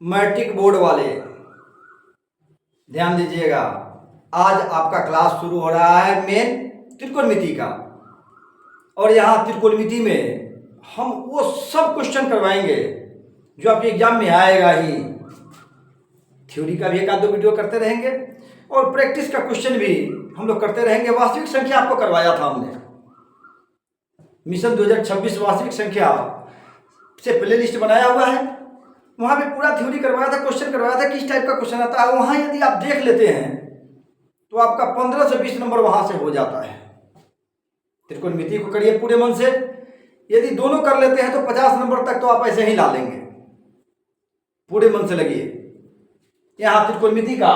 Matric board वाले ध्यान दीजिएगा। आज आपका क्लास शुरू हो रहा है मेन त्रिकोणमिति का, और यहाँ त्रिकोणमिति में हम वो सब क्वेश्चन करवाएंगे जो आपके एग्जाम में आएगा ही। थ्योरी का भी एक आध दो वीडियो करते रहेंगे और प्रैक्टिस का क्वेश्चन भी हम लोग करते रहेंगे। वास्तविक संख्या आपको करवाया था हमने, मिशन 2026 वास्तविक संख्या से प्ले लिस्ट बनाया हुआ है, वहाँ पे पूरा थ्योरी करवाया था, क्वेश्चन करवाया था, किस टाइप का क्वेश्चन आता है। वहाँ यदि आप देख लेते हैं तो आपका 15 से 20 नंबर वहाँ से हो जाता है। त्रिकोणमिति को करिए पूरे मन से, यदि दोनों कर लेते हैं तो 50 नंबर तक तो आप ऐसे ही ला लेंगे। पूरे मन से लगिए। यहाँ त्रिकोणमिति का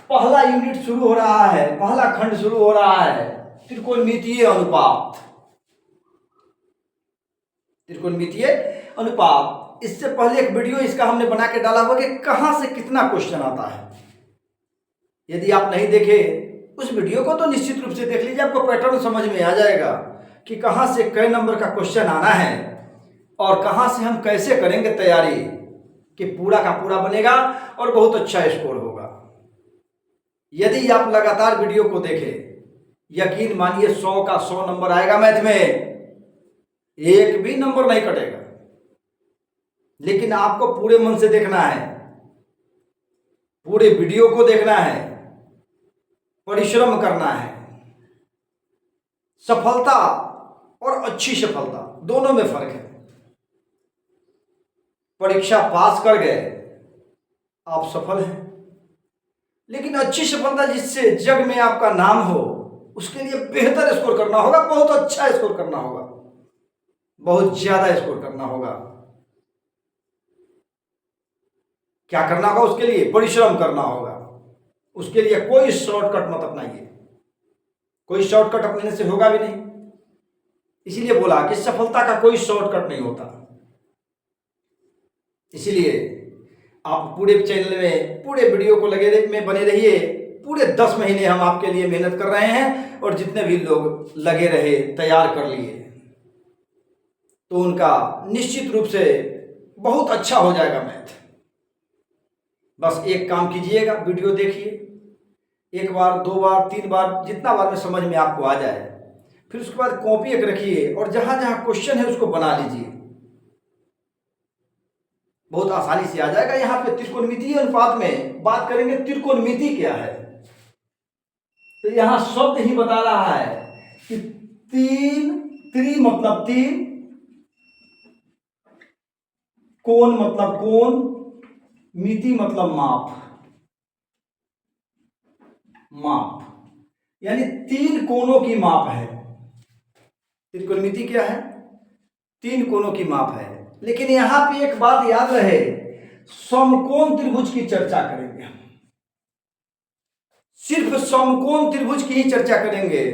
पहला यूनिट शुरू हो रहा है, पहला खंड शुरू हो रहा है, त्रिकोणमितीय अनुपात। त्रिकोणमितीय अनुपात, इससे पहले एक वीडियो इसका हमने बना के डाला हुआ कि कहां से कितना क्वेश्चन आता है। यदि आप नहीं देखे उस वीडियो को तो निश्चित रूप से देख लीजिए, आपको पैटर्न समझ में आ जाएगा कि कहां से कई नंबर का क्वेश्चन आना है और कहां से हम कैसे करेंगे तैयारी कि पूरा का पूरा बनेगा और बहुत अच्छा स्कोर होगा। यदि आप लगातार वीडियो को देखें, यकीन मानिए 100 का 100 नंबर आएगा मैथ में, एक भी नंबर नहीं कटेगा। लेकिन आपको पूरे मन से देखना है, पूरे वीडियो को देखना है, परिश्रम करना है। सफलता और अच्छी सफलता दोनों में फर्क है। परीक्षा पास कर गए आप सफल हैं, लेकिन अच्छी सफलता जिससे जग में आपका नाम हो, उसके लिए बेहतर स्कोर करना होगा, बहुत अच्छा स्कोर करना होगा, बहुत ज्यादा स्कोर करना होगा। क्या करना होगा उसके लिए? परिश्रम करना होगा। उसके लिए कोई शॉर्टकट मत अपनाइए, कोई शॉर्टकट अपनाने से होगा भी नहीं। इसीलिए बोला कि सफलता का कोई शॉर्टकट नहीं होता। इसीलिए आप पूरे चैनल में, पूरे वीडियो को लगे में बने रहिए। पूरे 10 महीने हम आपके लिए मेहनत कर रहे हैं और जितने भी लोग लगे रहे, तैयार कर लिए, तो उनका निश्चित रूप से बहुत अच्छा हो जाएगा मैथ। बस एक काम कीजिएगा, वीडियो देखिए, एक बार, 2 बार, 3 बार, जितना बार में समझ में आपको आ जाए, फिर उसके बाद कॉपी एक रखिए और जहां जहां क्वेश्चन है उसको बना लीजिए, बहुत आसानी से आ जाएगा। यहाँ पे त्रिकोणमितीय अनुपात में बात करेंगे, त्रिकोणमिति क्या है। तो यहाँ शब्द ही बता रहा है कि त्रि मतलब 3, कोण मतलब कोण, मिति मतलब माप, माप यानी 3 कोणों की माप है। त्रिकोणमिति क्या है? 3 कोणों की माप है। लेकिन यहां पे एक बात याद रहे, समकोण त्रिभुज की चर्चा करेंगे हम, सिर्फ समकोण त्रिभुज की ही चर्चा करेंगे।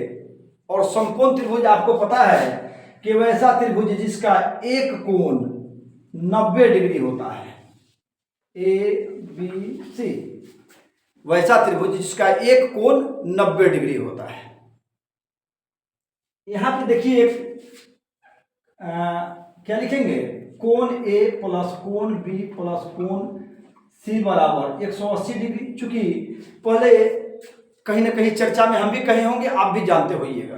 और समकोण त्रिभुज आपको पता है कि वैसा त्रिभुज जिसका एक कोण 90 डिग्री होता है, ABC, वैसा त्रिभुज जिसका एक कोण 90 डिग्री होता है। यहां पे देखिए क्या लिखेंगे, कोण A प्लस कोण B प्लस कोण C बराबर 180 डिग्री। चूंकि पहले कहीं ना कहीं चर्चा में हम भी कहे होंगे, आप भी जानते होइएगा,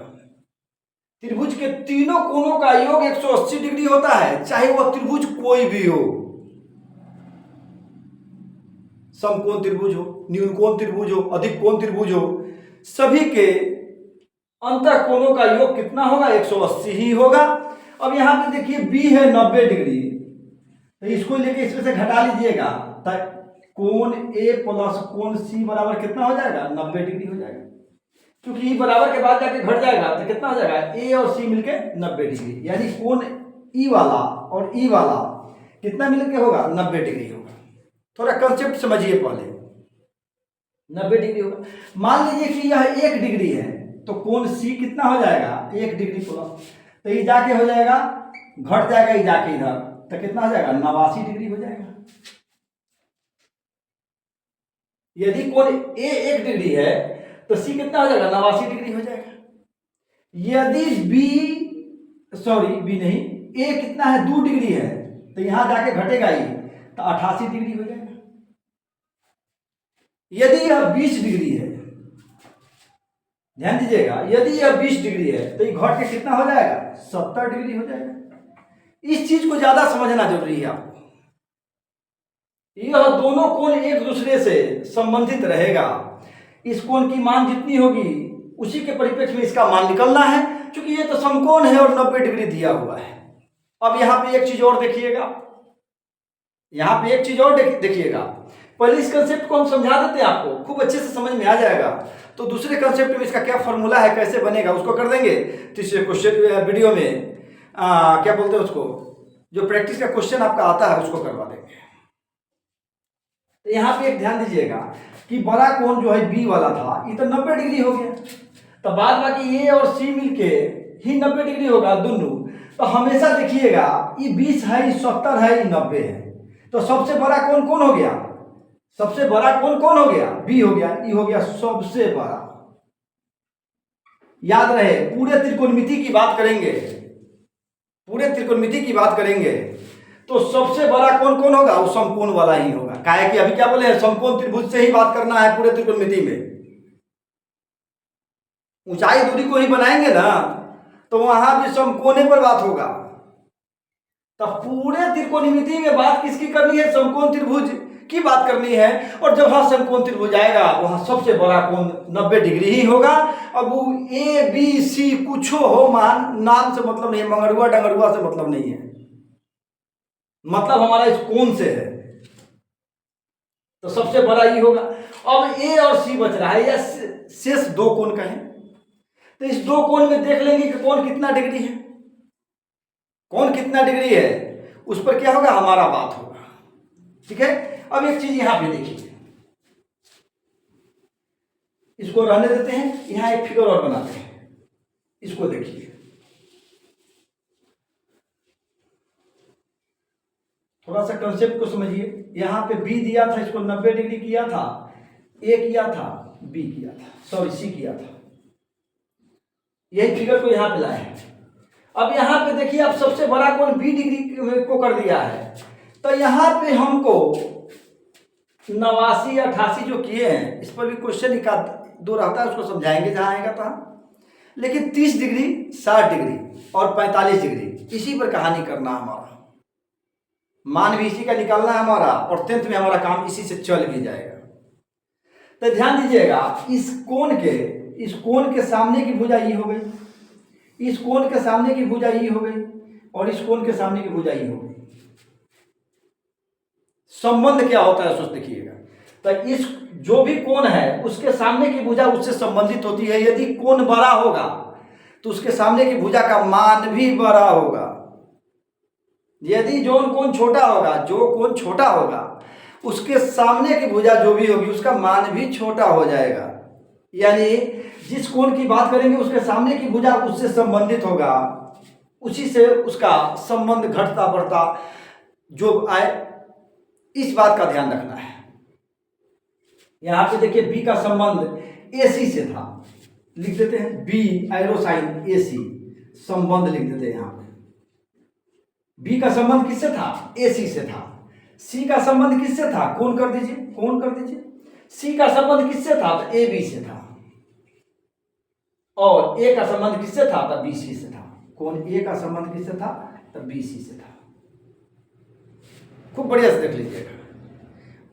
त्रिभुज के तीनों कोणों का योग 180 डिग्री होता है, चाहे वह त्रिभुज कोई भी हो। समकोण त्रिभुज हो, न्यून कोण त्रिभुज हो, अधिक कोण त्रिभुज हो, सभी के अंतर कोणों का योग कितना होगा? 180 ही होगा। अब यहां पे देखिए B है 90 डिग्री, तो इसको लेके इसमें से घटा लीजिएगा, कोण A प्लस कोण C बराबर कितना हो जाएगा? 90 डिग्री हो जाएगा। क्योंकि E बराबर के बाद जाके घट जाएगा तो कितना हो जाएगा? A और C मिलके 90 डिग्री, यानी कोण E वाला और E वाला कितना मिलके होगा? 90 डिग्री होगा। थोड़ा कंसेप्ट समझिए पहले, 90 डिग्री होगा। मान लीजिए कि यह 1 डिग्री है, तो कोण C कितना हो जाएगा? 1 डिग्री प्लस, तो ये जाके हो जाएगा, घट जाएगा ये जाके इधर, तो कितना हो जाएगा? 89 डिग्री हो जाएगा। यदि कोण A 1 डिग्री है तो C कितना हो जाएगा? 89 डिग्री हो जाएगा। यदि B नहीं, A कितना है? 2 डिग्री है, तो यहां जाके घटेगा ही, तो 88 डिग्री हो जाएगा। यदि यह 20 डिग्री है, ध्यान दीजिएगा, यदि यह 20 डिग्री है तो ये घट के कितना हो जाएगा, 70 डिग्री हो जाएगा। इस चीज को ज्यादा समझना जरूरी है आपको। यह दोनों कोण एक दूसरे से संबंधित रहेगा। इस कोण की मान जितनी होगी उसी के परिप्रेक्ष्य में इसका मान निकलना है, क्योंकि ये तो समकोण है और 90 डिग्री दिया हुआ है। अब यहाँ पे एक चीज और देखिएगा, यहाँ पे एक चीज और देखिएगा। पहले इस कंसेप्ट को हम समझा देते हैं, आपको खूब अच्छे से समझ में आ जाएगा। तो दूसरे कंसेप्ट में इसका क्या फॉर्मूला है, कैसे बनेगा, उसको कर देंगे तीसरे क्वेश्चन वीडियो में। क्या बोलते हैं उसको, जो प्रैक्टिस का क्वेश्चन आपका आता है उसको करवा देंगे। तो यहाँ पे एक ध्यान दीजिएगा कि बड़ा कोण जो है बी वाला था, ये तो 90 डिग्री हो गया, तो बाद बाकी ए और सी मिलके ही 90 डिग्री होगा दोनों। तो हमेशा देखिएगा ये 20 है, ये 70 है, ये 90 है, तो सबसे बड़ा कोण कौन हो गया, सबसे बड़ा कोण कौन हो गया, बी हो गया, ये हो गया सबसे बड़ा। याद रहे, पूरे त्रिकोणमिति की बात करेंगे, पूरे त्रिकोणमिति की बात करेंगे तो सबसे बड़ा कोण कौन होगा, वो समकोण वाला ही होगा। काहे कि अभी क्या बोले हैं, समकोण त्रिभुज से ही बात करना है पूरे त्रिकोणमिति में। ऊंचाई दूरी को ही बनाएंगे ना, तो वहां भी समकोणे पर बात होगा। तो पूरे त्रिकोणमिति में बात किसकी करनी है, समकोण त्रिभुज की बात करनी है। और जब वहां समकोण त्रिभुज आएगा वहां सबसे बड़ा कोण 90 डिग्री ही होगा। अब वो ए बी सी कुछ हो, मान नाम से मतलब नहीं है, मंगरुआ डंगरुआ से मतलब नहीं है, मतलब हमारा इस कोण से है, तो सबसे बड़ा ही होगा। अब ए और सी बच रहा है, या शेष दो कोण कहें, तो इस दो कोण में देख लेंगे कि कौन कितना डिग्री है, कौन कितना डिग्री है, उस पर क्या होगा, हमारा बात होगा। ठीक है। अब एक चीज यहां पे देखिए, इसको रहने देते हैं, यहां एक फिगर और बनाते हैं, इसको देखिए, थोड़ा सा कंसेप्ट को समझिए। यहां पे बी दिया था, इसको 90 डिग्री किया था, ए किया था, बी किया था, सॉरी सी किया था, यही फिगर को यहां पे लाए हैं। अब यहां पे देखिए, अब सबसे बड़ा कोण बी डिग्री को कर दिया है, तो यहां पे हमको 89 88 जो किए हैं, इस पर भी क्वेश्चन एक दो रहता है, उसको समझाएंगे जहां आएगा तहां। लेकिन 30 डिग्री 60 डिग्री और 45 डिग्री, इसी पर कहानी करना हमारा, मान भी इसी का निकालना है हमारा, और 10th में हमारा काम इसी से चल भी जाएगा। तो ध्यान दीजिएगा, इस कोण के सामने की भुजा ये हो गई, इस कोण के सामने की भुजा ये हो गई, और इस कोण के सामने की भुजा ये हो गई। संबंध क्या होता है सोच देखिएगा। तो इस जो भी कोण है उसके सामने की भुजा उससे संबंधित होती है। यदि कोण बड़ा होगा तो उसके सामने की भुजा का मान भी बड़ा होगा। यदि जो कोण छोटा होगा उसके सामने की भुजा जो भी होगी उसका मान भी छोटा हो जाएगा। यानी जिस कोण की बात करेंगे उसके सामने की भुजा उससे संबंधित होगा, उसी से उसका संबंध घटता बढ़ता जो आए, इस बात का ध्यान रखना है। यहां पे देखिए बी का संबंध AC से था, लिख देते हैं बी एरो साइन AC, संबंध लिख देते हैं। यहां पे बी का संबंध किससे था, AC से था। सी का संबंध किससे था, कोण कर दीजिए, सी का संबंध किससे था, तो AB से था। और ए का संबंध किससे था, तो BC से था। कोण ए का संबंध किससे था, तो BC से था। खूब बढ़िया से देख लीजिएगा।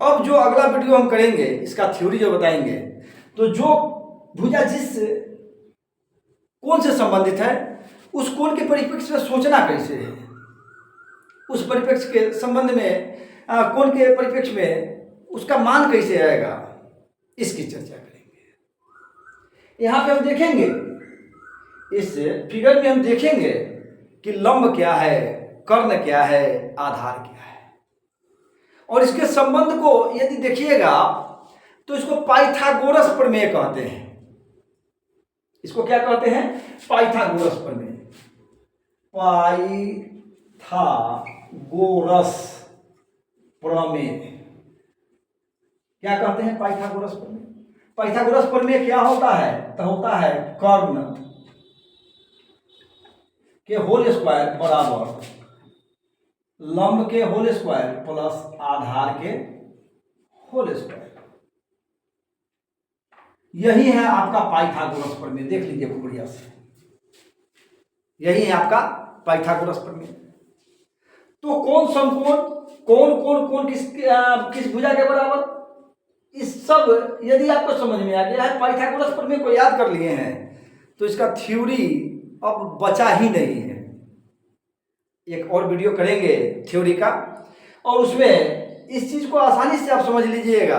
अब जो अगला वीडियो हम करेंगे इसका थ्योरी जो बताएंगे, तो जो भुजा जिस कोण से संबंधित है उस कोण के परिप्रेक्ष्य में सोचना कैसे है, उस परिप्रेक्ष्य के संबंध में कोण के परिप्रेक्ष्य में उसका मान कैसे आएगा, इसकी चर्चा करेंगे। यहां पे हम देखेंगे, इस फिगर में हम देखेंगे कि लंब क्या है, कर्ण क्या है, आधार क्या है, और इसके संबंध को यदि देखिएगा तो इसको पाइथागोरस प्रमेय कहते हैं। इसको क्या कहते हैं, पाइथागोरस प्रमेय, पाइथागोरस प्रमेय क्या कहते हैं, पाइथागोरस प्रमेय। पाइथागोरस प्रमेय क्या होता है, तो होता है कर्ण के होल स्क्वायर बराबर लंब के होल स्क्वायर प्लस आधार के होल स्क्वायर। यही है आपका पाइथागोरस प्रमेय। देख लीजिए खूब बढ़िया से, यही है आपका पाइथागोरस प्रमेय। तो कौन समकोण, कौन कौन कौन किस भुजा के बराबर, इस सब यदि आपको समझ में आ गया है, पाइथागोरस प्रमेय को याद कर लिए हैं, तो इसका थ्योरी अब बचा ही नहीं है। एक और वीडियो करेंगे थ्योरी का, और उसमें इस चीज को आसानी से आप समझ लीजिएगा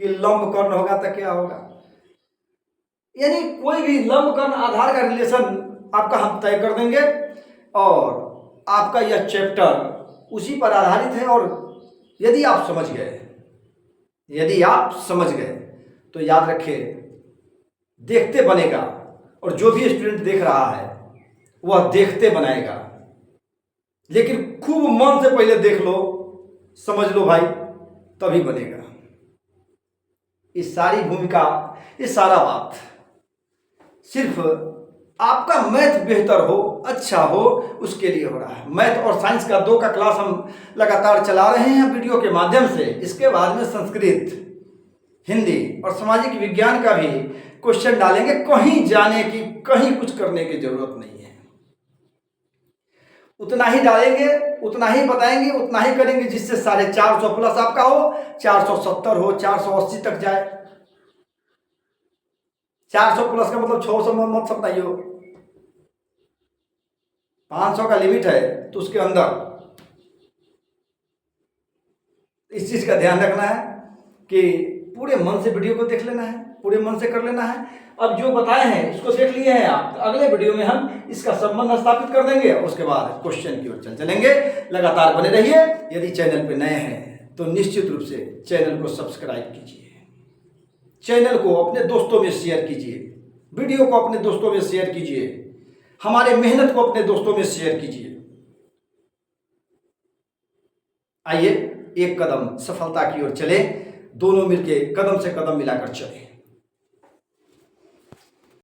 कि लंब कर्ण होगा तो क्या होगा। यानी कोई भी लंब कर्ण आधार का रिलेशन आपका हम तय कर देंगे, और आपका यह चैप्टर उसी पर आधारित है। और यदि आप समझ गए, यदि आप समझ गए तो याद रखिए, देखते बनेगा, और जो भी स्टूडेंट देख रहा है वह देखते बनाएगा। लेकिन खूब मन से पहले देख लो, समझ लो भाई, तभी बनेगा। इस सारी भूमिका, ये सारा बात सिर्फ आपका मैथ बेहतर हो, अच्छा हो, उसके लिए हो रहा है। मैथ और साइंस का 2 का क्लास हम लगातार चला रहे हैं वीडियो के माध्यम से। इसके बाद में संस्कृत, हिंदी और सामाजिक विज्ञान का भी क्वेश्चन डालेंगे। कहीं जाने की, कहीं कुछ करने की जरूरत नहीं है। उतना ही डालेंगे, उतना ही बताएंगे, उतना ही करेंगे जिससे 450 प्लस आपका हो, 470 हो, 480 तक जाए। 400 प्लस का मतलब 600 में मत सपनाइयो। 500 का लिमिट है, तो उसके अंदर इस चीज का ध्यान रखना है कि पूरे मन से वीडियो को देख लेना है, पूरे मन से कर लेना है। अब जो बताए हैं इसको देख लिए हैं आप, तो अगले वीडियो में हम इसका संबंध स्थापित कर देंगे, और उसके बाद क्वेश्चन की ओर चलेंगे। लगातार बने रहिए। यदि चैनल पे नए हैं तो निश्चित रूप से चैनल को सब्सक्राइब कीजिए, चैनल को अपने दोस्तों में शेयर कीजिए, वीडियो को अपने दोस्तों में शेयर कीजिए, हमारे मेहनत को अपने दोस्तों में शेयर कीजिए। आइए एक कदम सफलता की ओर चले, दोनों मिलके कदम से कदम मिलाकर चलें।